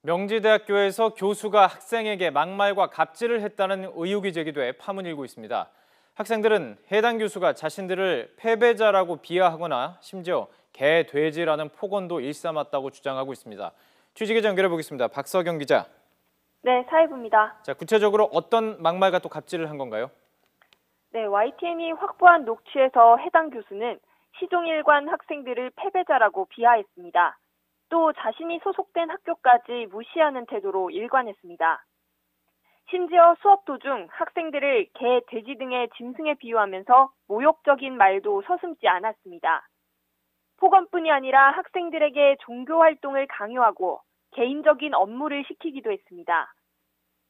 명지대학교에서 교수가 학생에게 막말과 갑질을 했다는 의혹이 제기돼 파문이 일고 있습니다. 학생들은 해당 교수가 자신들을 패배자라고 비하하거나 심지어 개, 돼지라는 폭언도 일삼았다고 주장하고 있습니다. 취재기자 연결해 보겠습니다. 박서경 기자. 네, 사회부입니다. 자, 구체적으로 어떤 막말과 또 갑질을 한 건가요? 네, YTN이 확보한 녹취에서 해당 교수는 시종일관 학생들을 패배자라고 비하했습니다. 또 자신이 소속된 학교까지 무시하는 태도로 일관했습니다. 심지어 수업 도중 학생들을 개, 돼지 등의 짐승에 비유하면서 모욕적인 말도 서슴지 않았습니다. 폭언뿐이 아니라 학생들에게 종교 활동을 강요하고 개인적인 업무를 시키기도 했습니다.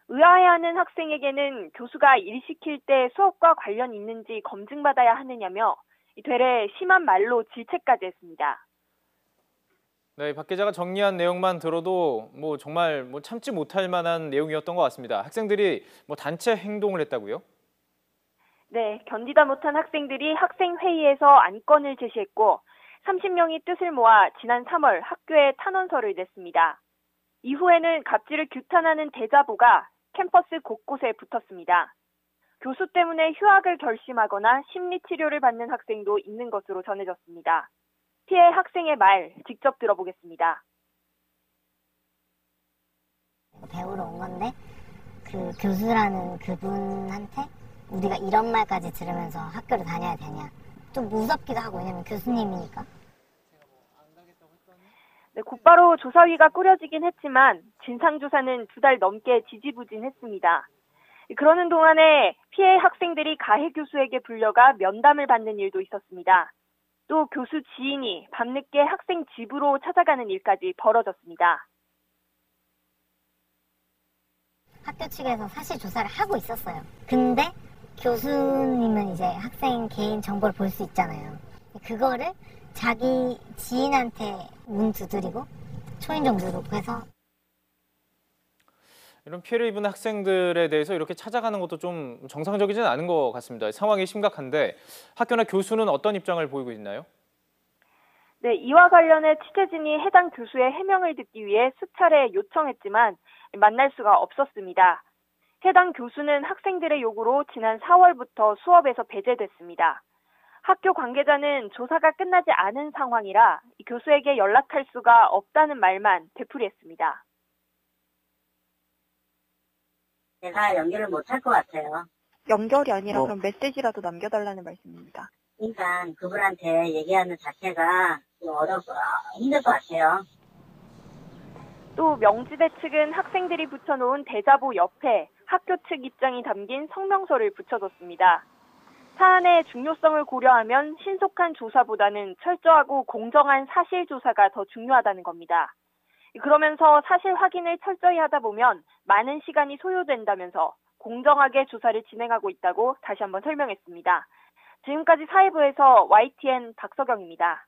의아해하는 학생에게는 교수가 일 시킬 때 수업과 관련 있는지 검증받아야 하느냐며 되레 심한 말로 질책까지 했습니다. 네, 박 기자가 정리한 내용만 들어도 정말 참지 못할 만한 내용이었던 것 같습니다. 학생들이 단체 행동을 했다고요? 네, 견디다 못한 학생들이 학생회의에서 안건을 제시했고 30명이 뜻을 모아 지난 3월 학교에 탄원서를 냈습니다. 이후에는 갑질을 규탄하는 대자보가 캠퍼스 곳곳에 붙었습니다. 교수 때문에 휴학을 결심하거나 심리치료를 받는 학생도 있는 것으로 전해졌습니다. 피해 학생의 말 직접 들어보겠습니다. 배우러 온 건데 그 교수라는 그분한테 우리가 이런 말까지 들으면서 학교를 다녀야 되냐. 좀 무섭기도 하고 왜냐면 교수님이니까. 네, 곧바로 조사위가 꾸려지긴 했지만 진상조사는 2달 넘게 지지부진했습니다. 그러는 동안에 피해 학생들이 가해 교수에게 불려가 면담을 받는 일도 있었습니다. 또 교수 지인이 밤늦게 학생 집으로 찾아가는 일까지 벌어졌습니다. 학교 측에서 사실 조사를 하고 있었어요. 근데 교수님은 이제 학생 개인 정보를 볼 수 있잖아요. 그거를 자기 지인한테 문 두드리고 초인종 누르고 해서 이런 피해를 입은 학생들에 대해서 이렇게 찾아가는 것도 좀 정상적이지는 않은 것 같습니다. 상황이 심각한데 학교나 교수는 어떤 입장을 보이고 있나요? 네, 이와 관련해 취재진이 해당 교수의 해명을 듣기 위해 수차례 요청했지만 만날 수가 없었습니다. 해당 교수는 학생들의 요구로 지난 4월부터 수업에서 배제됐습니다. 학교 관계자는 조사가 끝나지 않은 상황이라 교수에게 연락할 수가 없다는 말만 되풀이했습니다. 제가 연결을 못할 것 같아요. 연결이 아니라 그럼 메시지라도 남겨달라는 말씀입니다. 그러니까 그분한테 얘기하는 자체가 좀 힘들 것 같아요. 또 명지대 측은 학생들이 붙여놓은 대자보 옆에 학교 측 입장이 담긴 성명서를 붙여뒀습니다. 사안의 중요성을 고려하면 신속한 조사보다는 철저하고 공정한 사실 조사가 더 중요하다는 겁니다. 그러면서 사실 확인을 철저히 하다 보면 많은 시간이 소요된다면서 공정하게 조사를 진행하고 있다고 다시 한번 설명했습니다. 지금까지 사회부에서 YTN 박서경입니다.